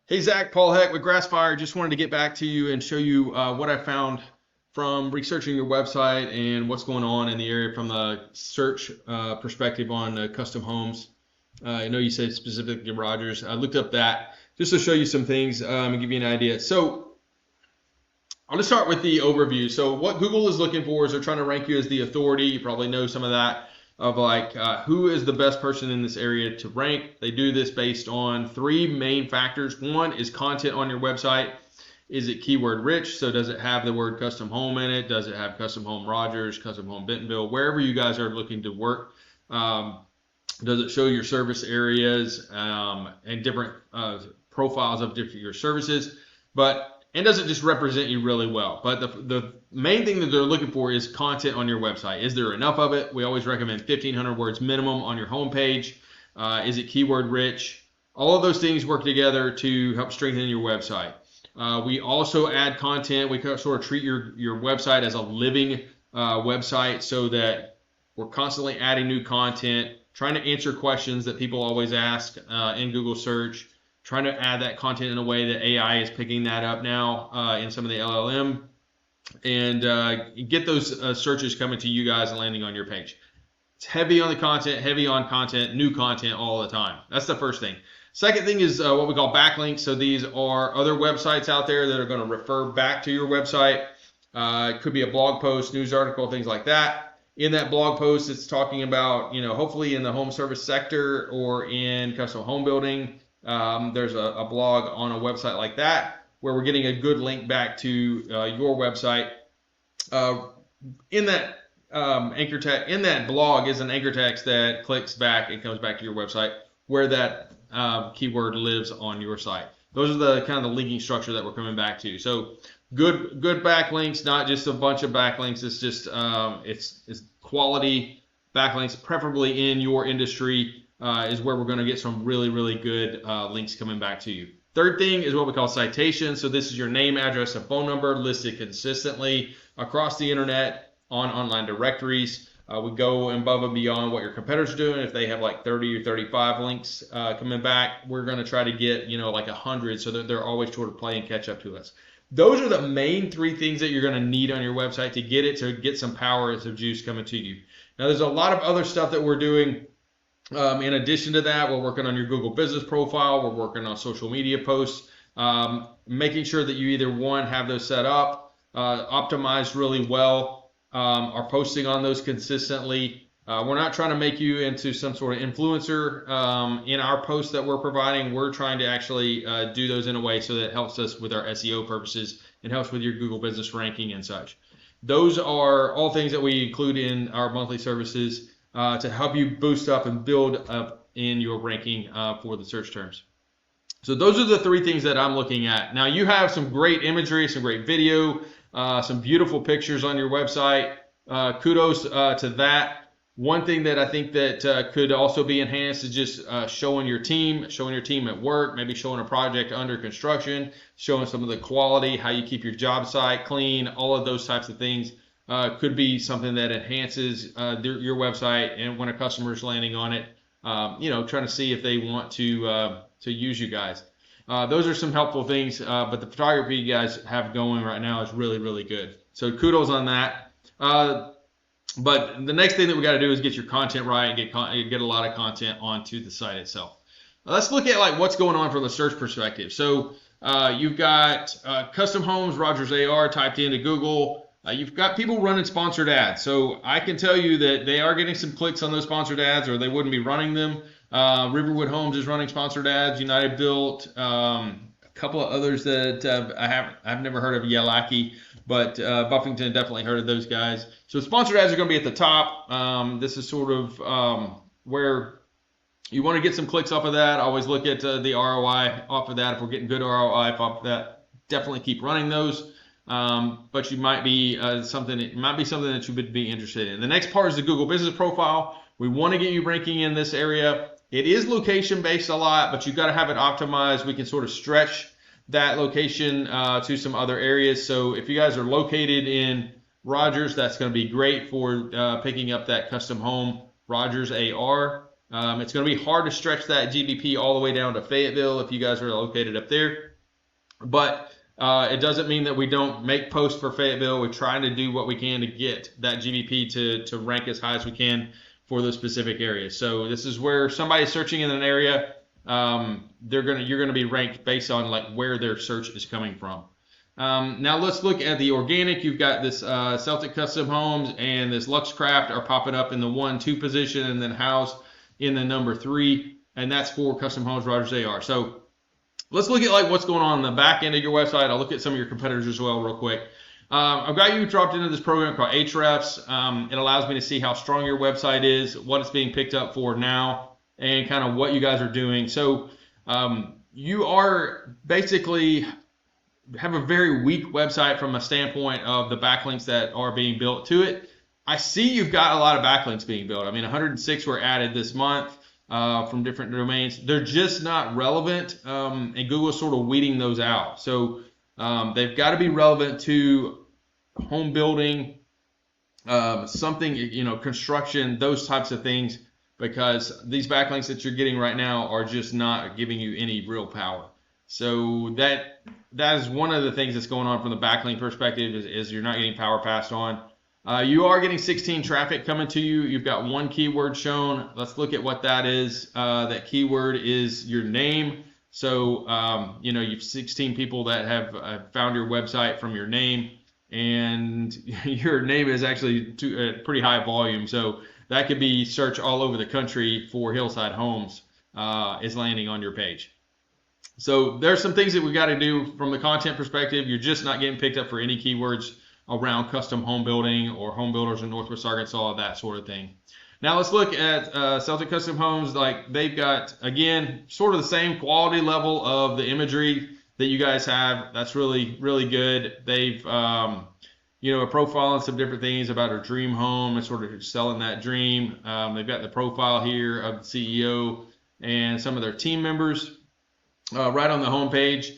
Hey Zach, Paul Heck with Grassfire. Just wanted to get back to you and show you what I found from researching your website and what's going on in the area from the search perspective on custom homes. I know you said specifically Rogers. I looked up that just to show you some things and give you an idea. So I'll just start with the overview. So what Google is looking for is they're trying to rank you as the authority. You probably know some of that of like who is the best person in this area to rank. They do this based on three main factors. One is content on your website. Is it keyword rich? So does it have the word custom home in it? Does it have custom home Rogers, custom home Bentonville, wherever you guys are looking to work? Does it show your service areas and different profiles of your services? And does it just represent you really well? But the main thing that they're looking for is content on your website. Is there enough of it? We always recommend 1,500 words minimum on your homepage. Is it keyword rich? All of those things work together to help strengthen your website. We also add content. We sort of treat your website as a living website so that we're constantly adding new content, trying to answer questions that people always ask in Google search, trying to add that content in a way that AI is picking that up now in some of the LLM, and get those searches coming to you guys and landing on your page. It's heavy on the content, heavy on content, new content all the time. That's the first thing. Second thing is what we call backlinks. So these are other websites out there that are going to refer back to your website. It could be a blog post, news article, things like that. In that blog post, it's talking about, hopefully in the home service sector or in custom home building. There's a blog on a website like that where we're getting a good link back to your website. In that anchor text, in that blog is an anchor text that clicks back and comes back to your website where that keyword lives on your site. Those are the kind of the linking structure that we're coming back to. So good backlinks, not just a bunch of backlinks. It's just it's quality backlinks, preferably in your industry. Is where we're going to get some really good links coming back to you. Third thing is what we call citations. So this is your name, address, and phone number listed consistently across the internet on online directories. We go above and beyond what your competitors are doing. If they have like 30 or 35 links coming back, we're going to try to get like 100 so that they're always sort of playing catch up to us. Those are the main three things that you're going to need on your website to get some power and some juice coming to you. Now there's a lot of other stuff that we're doing. In addition to that, we're working on your Google business profile. We're working on social media posts, making sure that you either one, have those set up, optimized really well, are posting on those consistently. We're not trying to make you into some sort of influencer in our posts that we're providing. We're trying to actually do those in a way so that it helps us with our SEO purposes and helps with your Google business ranking and such. Those are all things that we include in our monthly services to help you boost up and build up in your ranking for the search terms. So those are the three things that I'm looking at. Now you have some great imagery, some great video, some beautiful pictures on your website. Kudos to that. One thing that I think that could also be enhanced is just showing your team at work, maybe showing a project under construction, showing some of the quality, how you keep your job site clean, all of those types of things. Could be something that enhances your website, and when a customer is landing on it, trying to see if they want to use you guys. Those are some helpful things, but the photography you guys have going right now is really good. So kudos on that. But the next thing that we got to do is get your content right and get a lot of content onto the site itself. Now, let's look at like what's going on from the search perspective. So you've got custom homes, Rogers AR typed into Google. You've got people running sponsored ads. So I can tell you that they are getting some clicks on those sponsored ads, or they wouldn't be running them. Riverwood Homes is running sponsored ads. United Built, a couple of others that I've never heard of. Yelaki, but Buffington, definitely heard of those guys. So sponsored ads are going to be at the top. This is sort of where you want to get some clicks off of that. Always look at the ROI off of that. If we're getting good ROI off of that, definitely keep running those. But you might be something that you would be interested in. The next part is the Google business profile. We want to get you ranking in this area. It is location based a lot, but you've got to have it optimized. We can sort of stretch that location to some other areas. So if you guys are located in Rogers, that's going to be great for picking up that custom home Rogers AR. It's going to be hard to stretch that GBP all the way down to Fayetteville if you guys are located up there. But it doesn't mean that we don't make posts for Fayetteville. We're trying to do what we can to get that GBP to rank as high as we can for those specific areas. So this is where somebody's searching in an area, you're gonna be ranked based on like where their search is coming from. Now let's look at the organic. You've got this Celtic Custom Homes and this Luxcraft are popping up in the 1-2 position, and then House in the number 3, and that's for Custom Homes Rogers AR. So let's look at like what's going on the back end of your website. I'll look at some of your competitors as well real quick. I've got you dropped into this program called Ahrefs. It allows me to see how strong your website is, what it's being picked up for now, and kind of what you guys are doing. So you are basically have a very weak website from a standpoint of the backlinks that are being built to it. I see you've got a lot of backlinks being built. I mean, 106 were added this month from different domains. They're just not relevant, and Google's sort of weeding those out. So they've got to be relevant to home building, something, construction, those types of things, because these backlinks that you're getting right now are just not giving you any real power. So that is one of the things that's going on from the backlink perspective is you're not getting power passed on. You are getting 16 traffic coming to you. You've got 1 keyword shown. Let's look at what that is. That keyword is your name. So, you've 16 people that have found your website from your name, and your name is actually a pretty high volume. So that could be search all over the country for Hillside Homes is landing on your page. So there's some things that we got to do from the content perspective. You're just not getting picked up for any keywords around custom home building or home builders in Northwest Arkansas, that sort of thing. Now let's look at Celtic Custom Homes. Like they've got, again, sort of the same quality level of the imagery that you guys have. That's really, really good. They've, a profile and some different things about her dream home and sort of selling that dream. They've got the profile here of the CEO and some of their team members right on the homepage.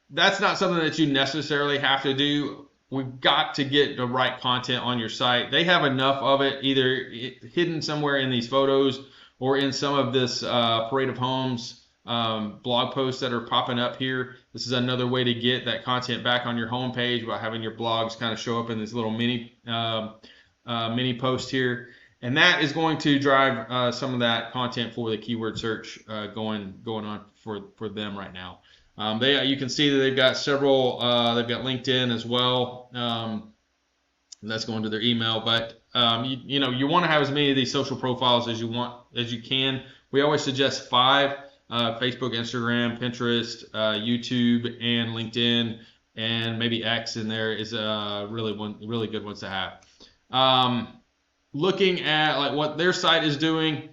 That's not something that you necessarily have to do. We've got to get the right content on your site. They have enough of it either hidden somewhere in these photos or in some of this Parade of Homes blog posts that are popping up here. This is another way to get that content back on your homepage by having your blogs kind of show up in this little mini post here. And that is going to drive some of that content for the keyword search going on for them right now. You can see that they've got several. They've got LinkedIn as well. That's going to their email. But you want to have as many of these social profiles as you can. We always suggest 5: Facebook, Instagram, Pinterest, YouTube, and LinkedIn, and maybe X in there is really good ones to have. Looking at like what their site is doing.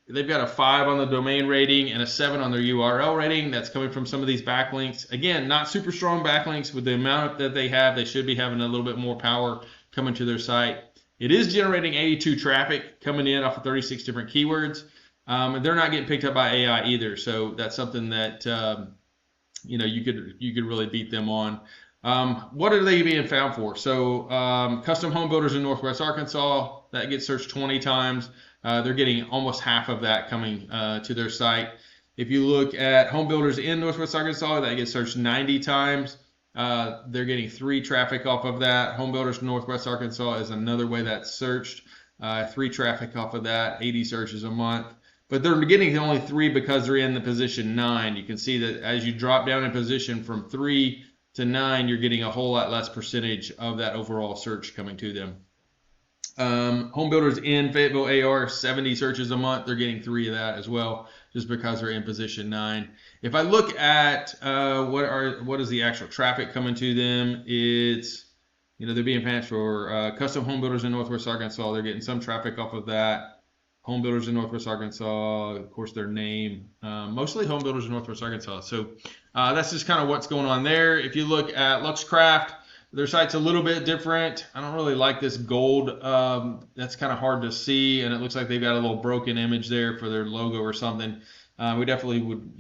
They've got a 5 on the domain rating and a 7 on their URL rating. That's coming from some of these backlinks. Again, not super strong backlinks. With the amount that they have, they should be having a little bit more power coming to their site. It is generating 82 traffic coming in off of 36 different keywords. And they're not getting picked up by AI either. So that's something that you could really beat them on. What are they being found for? So custom home builders in Northwest Arkansas, that gets searched 20 times. They're getting almost half of that coming to their site. If you look at home builders in Northwest Arkansas, that gets searched 90 times. They're getting 3 traffic off of that. Home builders in Northwest Arkansas is another way that's searched. 3 traffic off of that, 80 searches a month. But they're getting only 3 because they're in the position 9. You can see that as you drop down in position from 3 to 9, you're getting a whole lot less percentage of that overall search coming to them. Home builders in Fayetteville AR, 70 searches a month. They're getting 3 of that as well, just because they're in position 9. If I look at what is the actual traffic coming to them, it's they're being passed for custom home builders in Northwest Arkansas. They're getting some traffic off of that. Home builders in Northwest Arkansas, of course, their name, mostly home builders in Northwest Arkansas. So that's just kind of what's going on there. If you look at Luxcraft, their site's a little bit different. I don't really like this gold. That's kind of hard to see, and it looks like they've got a little broken image there for their logo or something. We definitely would,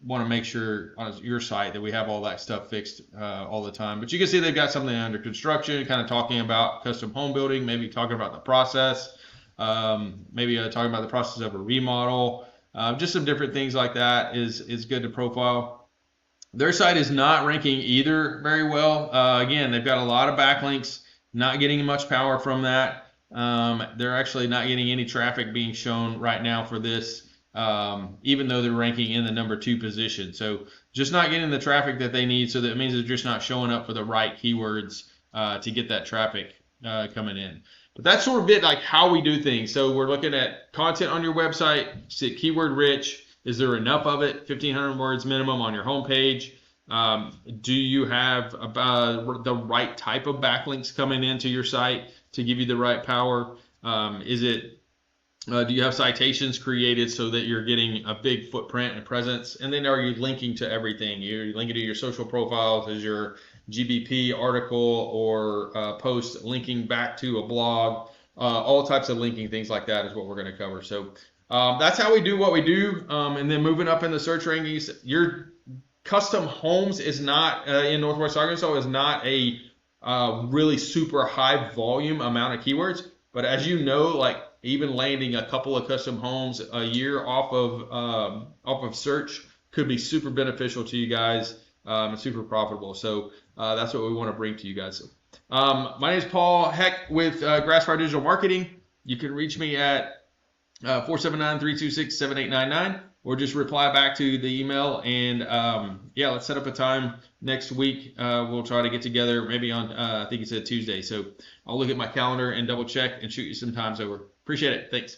want to make sure on your site that we have all that stuff fixed all the time. But you can see they've got something under construction, kind of talking about custom home building, maybe talking about the process. maybe talking about the process of a remodel, just some different things like that is good to profile. Their site is not ranking either very well. Again, they've got a lot of backlinks, not getting much power from that. They're actually not getting any traffic being shown right now for this, even though they're ranking in the number 2 position. So just not getting the traffic that they need. So that means they're just not showing up for the right keywords to get that traffic coming in. But that's sort of it, like how we do things. So we're looking at content on your website, keyword rich. Is there enough of it? 1,500 words minimum on your homepage. Do you have the right type of backlinks coming into your site to give you the right power? Do you have citations created so that you're getting a big footprint and presence? And then are you linking to everything? You're linking to your social profiles as your GBP article or post linking back to a blog. All types of linking, things like that is what we're going to cover. So that's how we do what we do. And then moving up in the search rankings, your custom homes is not in Northwest Arkansas is not a really super high volume amount of keywords. But as you know, like even landing a couple of custom homes a year off of search could be super beneficial to you guys and super profitable. So that's what we want to bring to you guys. My name is Paul Heck with Grassfire Digital Marketing. You can reach me at 479-326-7899 or just reply back to the email and yeah, let's set up a time next week. We'll try to get together maybe on I think it said Tuesday. So I'll look at my calendar and double check and shoot you some times over. Appreciate it. Thanks.